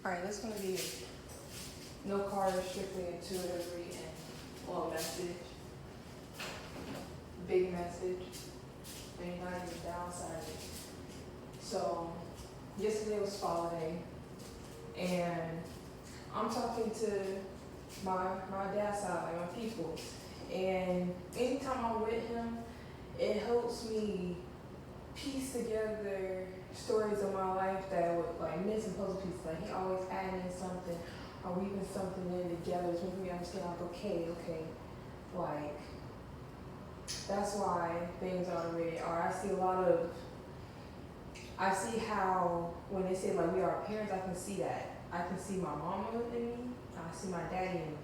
Alright, this one be no card, strictly intuitive reading. Little message. Big message. And not even downside. So, yesterday was Father Day. And I'm talking to my dad's side, like my people. And anytime I'm with him, it helps me piece together stories of my life that were like missing puzzle pieces. Like he always adding something or weaving something in together to make me understand like okay, like that's why things are the way they are. I see how when they say like we are parents, I can see that. I can see my mama in me, I see my daddy in me.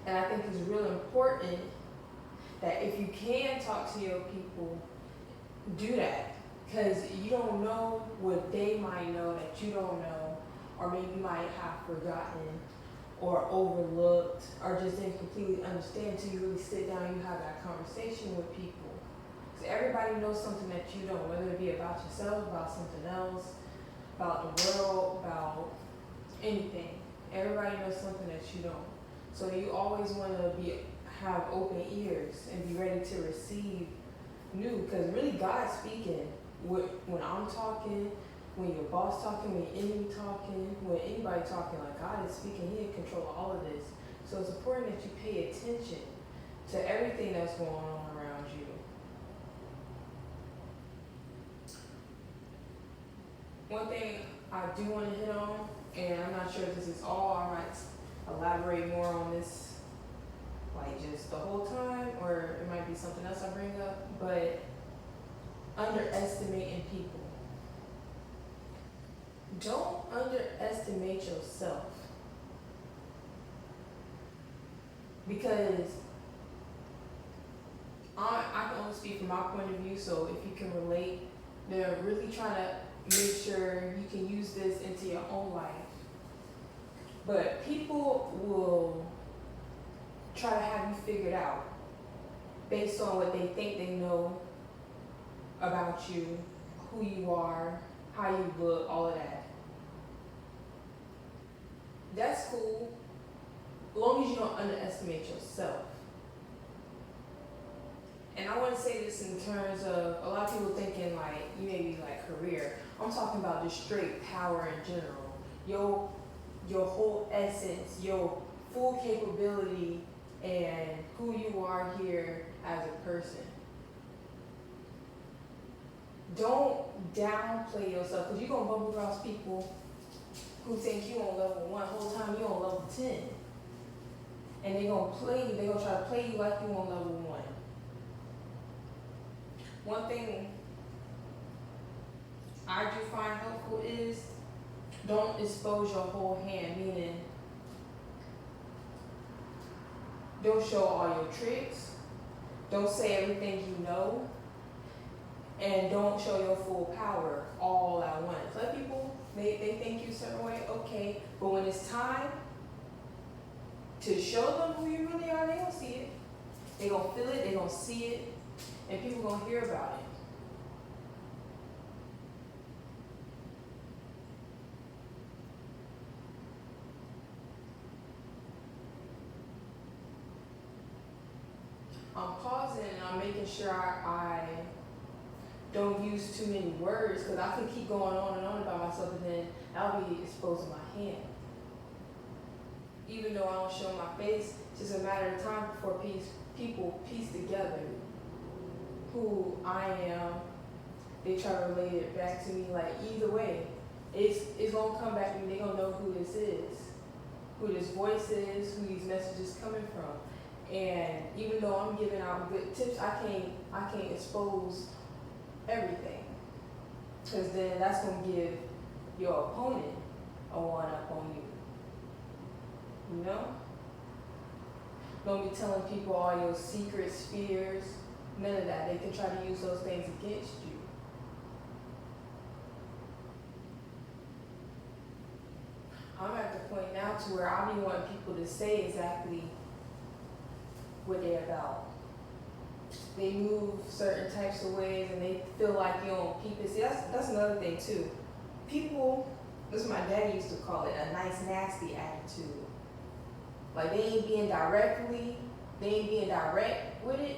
And I think it's real important that if you can talk to your people, do that. Because you don't know what they might know that you don't know, or maybe you might have forgotten or overlooked or just didn't completely understand until you really sit down and you have that conversation with people. Because everybody knows something that you don't, whether it be about yourself, about something else, about the world, about anything. Everybody knows something that you don't. So you always want to have open ears and be ready to receive new, because really God's speaking when I'm talking, when your boss talking, when your enemy talking, when anybody talking, like God is speaking. He in control of all of this. So it's important that you pay attention to everything that's going on around you. One thing I do want to hit on, and I'm not sure if this is all, I might elaborate more on this like just the whole time, or it might be something else I bring up, but underestimating people. Don't underestimate yourself. Because I can only speak from my point of view, so if you can relate, they're really trying to make sure you can use this into your own life. But people will try to have you figured out based on what they think they know about you, who you are, how you look, all of that. That's cool, as long as you don't underestimate yourself. And I want to say this in terms of a lot of people thinking like, you may be like career. I'm talking about just straight power in general. Your whole essence, your full capability, and who you are here as a person. Don't downplay yourself, because you're going to bump across people who think you on level 1, whole time you on level 10. And they're going to play you, they're going to try to play you like you on level 1. One thing I do find helpful is don't expose your whole hand, meaning don't show all your tricks, don't say everything you know, and don't show your full power all at once. Let people, they think you a certain way, okay, but when it's time to show them who you really are, they gonna see it. They gonna feel it, they gonna see it, and people gonna hear about it. I'm pausing and I'm making sure I don't use too many words, because I can keep going on and on about myself, and then I'll be exposing my hand. Even though I don't show my face, it's just a matter of time before people piece together who I am. They try to relate it back to me. Like either way, it's gonna come back to me. They're gonna know who this is, who this voice is, who these messages coming from. And even though I'm giving out good tips, I can't expose everything, because then that's gonna give your opponent a one-up on you. You know? Don't be telling people all your secrets, fears, none of that. They can try to use those things against you. I'm at the point now to where I don't want people to say exactly what they're about. They move certain types of ways and they feel like you don't keep it. See, that's another thing too. people, this is what my daddy used to call it, a nice nasty attitude. Like they ain't being direct with it,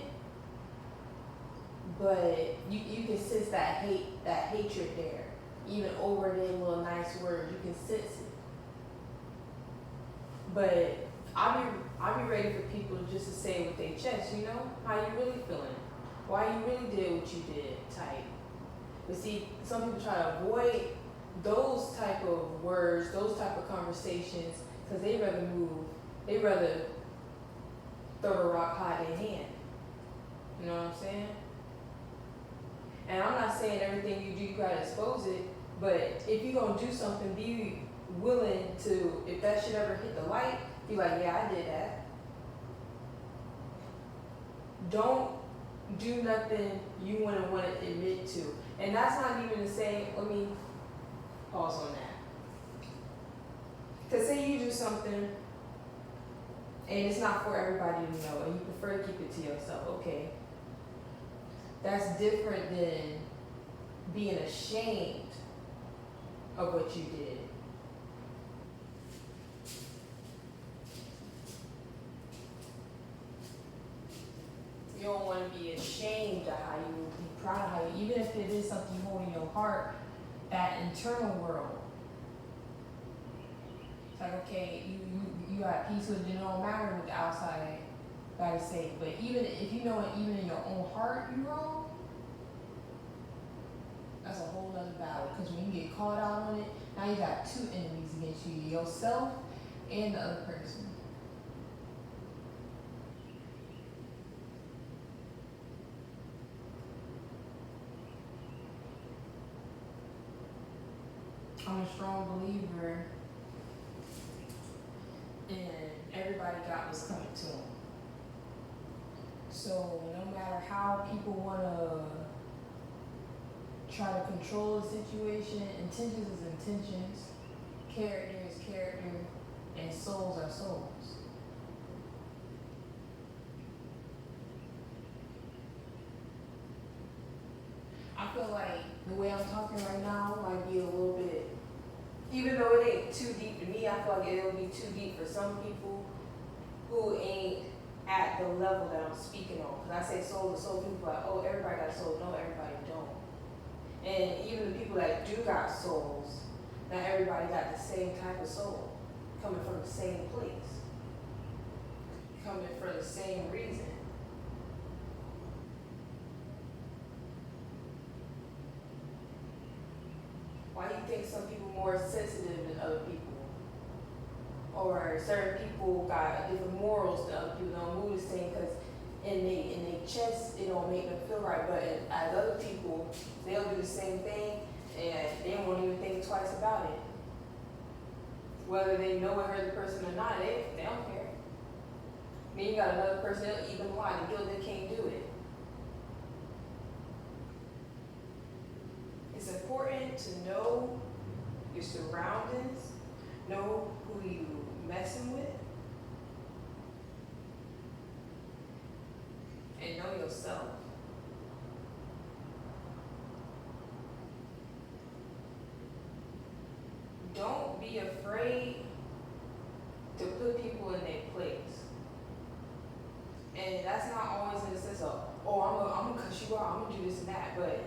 but you can sense that hatred there. Even over their little nice words, you can sense it. But I'll be ready for people just to say with their chest, you know, how you really feeling, why you really did what you did, type. But see, some people try to avoid those type of words, those type of conversations, because they rather throw the rock high in their hand. You know what I'm saying? And I'm not saying everything you do, you gotta expose it, but if you're gonna do something, be willing to, if that shit ever hit the light, be like, yeah, I did that. Don't do nothing you wouldn't want to admit to. And that's not even to say, let me pause on that. Because say you do something and it's not for everybody to know and you prefer to keep it to yourself, okay. That's different than being ashamed of what you did. You don't want to be ashamed of how you be proud of how you, even if it is something you hold in your heart, that internal world. It's like, okay, you got peace with it, it don't matter what the outside gotta say. But even if you know it, even in your own heart you wrong, that's a whole other battle. Because when you get caught out on it, now you got two enemies against you, yourself and the other person. I'm a strong believer in everybody got what's coming to them. So no matter how people want to try to control the situation, intentions is intentions, character is character, and souls are souls. I feel like the way I'm talking right now might be a little bit, even though it ain't too deep to me, I feel like it'll be too deep for some people who ain't at the level that I'm speaking on. Because I say soul to soul, people are like, oh, everybody got a soul. No, everybody don't. And even the people that do got souls, not everybody got the same type of soul, coming from the same place, coming for the same reason. Why do you think some people more sensitive than other people? Or certain people got different morals than other people, don't move the same because in their chest it don't make them feel right. But as other people, they'll do the same thing and they won't even think twice about it. Whether they know it hurt the person or not, they don't care. Then you got another person, they'll even lie, they feel they can't do it. It's important to know your surroundings, know who you messing with, and know yourself. Don't be afraid to put people in their place. And that's not always in the sense of, oh, I'm gonna cuss you out, I'm gonna do this and that, but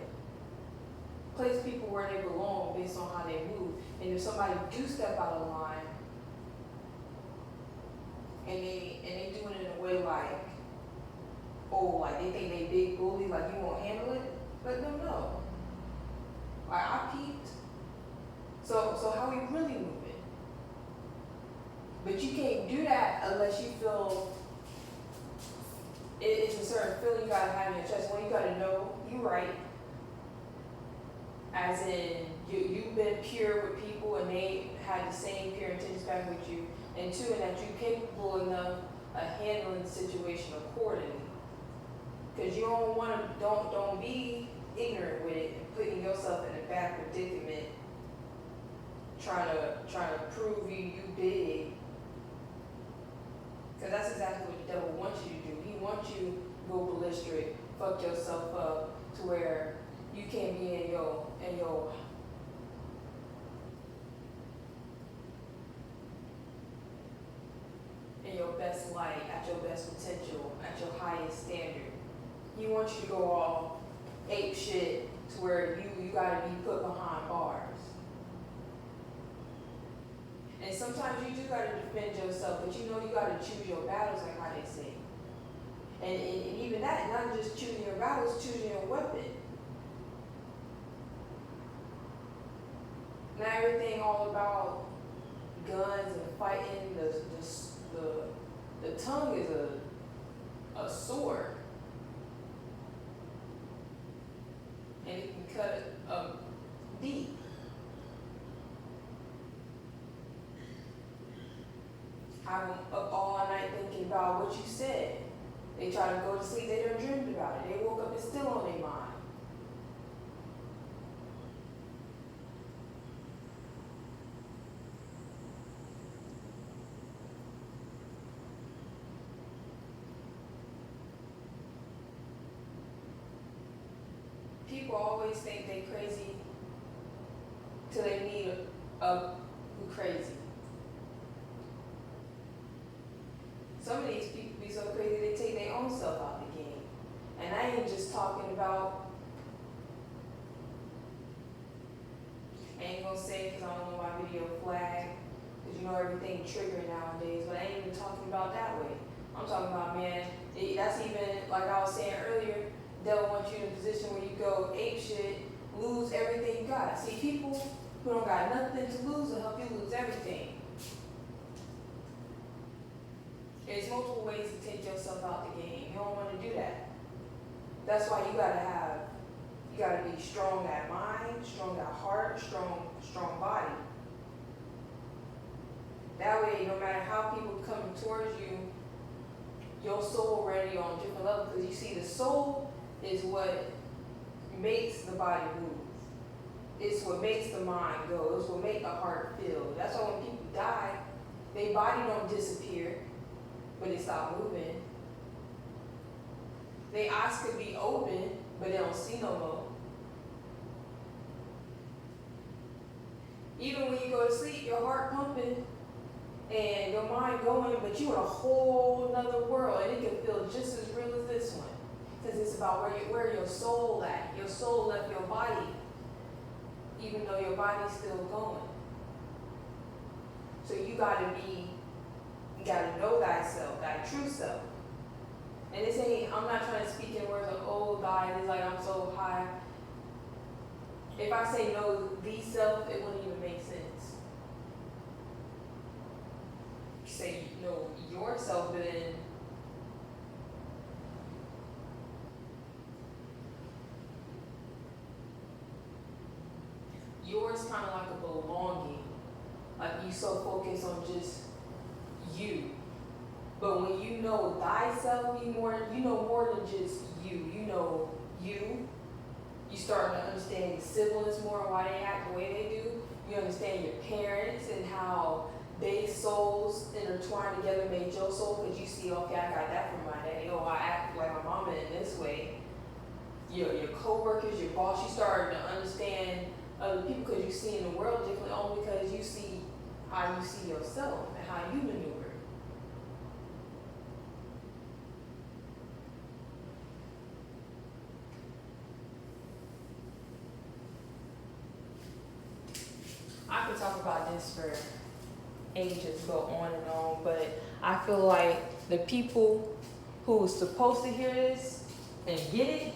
place people where they belong based on how they move. And if somebody do step out of line and they doing it in a way like, oh, like they think they big bully, like you won't handle it, let them know. Like I peeped. So how we really moving? But you can't do that unless you feel it's a certain feeling you gotta have in your chest. One, you gotta know you right. As in, you've been pure with people and they had the same pure intentions back with you. And two, and that you're capable enough of handling the situation accordingly. Because you don't want to, don't be ignorant with it and putting yourself in a bad predicament, trying to prove you big. Because that's exactly what the devil wants you to do. He wants you to go ballistic, fuck yourself up to where you can't be in your best light, at your best potential, at your highest standard. He wants you to go all ape shit to where you gotta be put behind bars. And sometimes you do gotta defend yourself, but you know you gotta choose your battles, like how they say. And even that, not just choosing your battles, choosing your weapon. Not everything all about guns and fighting. The tongue is a sword, and it can cut deep. I'm up all night thinking about what you said. They try to go to sleep, they don't dream about it. They woke up, it's still on their mind. People always think they crazy till they meet who crazy. Some of these people be so crazy they take their own self out the game. And I ain't just talking about, I ain't gonna say it because I don't know my video flag, because you know everything triggering nowadays, but I ain't even talking about that way. I'm talking about, man, that's even, like I was saying earlier, devil wants you in a position where you go ape shit, lose everything you got. See, people who don't got nothing to lose will help you lose everything. There's multiple ways to take yourself out the game. You don't want to do that. That's why you gotta be strong at mind, strong at heart, strong body. That way, no matter how people come towards you, your soul already on a different level. Because you see, the soul is what makes the body move. It's what makes the mind go. It's what makes the heart feel. That's why when people die, their body don't disappear, but they stop moving. Their eyes could be open, but they don't see no more. Even when you go to sleep, your heart pumping and your mind going, but you in a whole nother world, and it can feel just as real as this one. Because it's about where your soul at. Your soul left your body, even though your body's still going. So you gotta know thyself, thy true self. And this ain't, I'm not trying to speak in words of, oh, God, it's like I'm so high. If I say know the self, it wouldn't even make sense. You say know yourself, but then yours kind of like a belonging. Like you so focused on just you. But when you know thyself, you know more than just you. You know you. You start to understand your siblings more and why they act the way they do. You understand your parents and how their souls intertwined together made your soul. Because you see, okay, I got that from my daddy. Oh, I act like my mama in this way. Your co-workers, your boss, you start to understand other people because you see in the world differently, only because you see how you see yourself and how you maneuver. I could talk about this for ages, go on and on, but I feel like the people who was supposed to hear this and get it,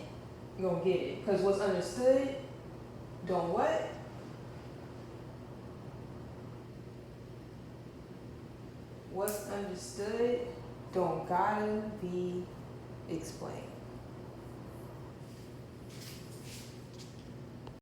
gonna get it. Because what's understood, don't what? What's understood don't gotta be explained.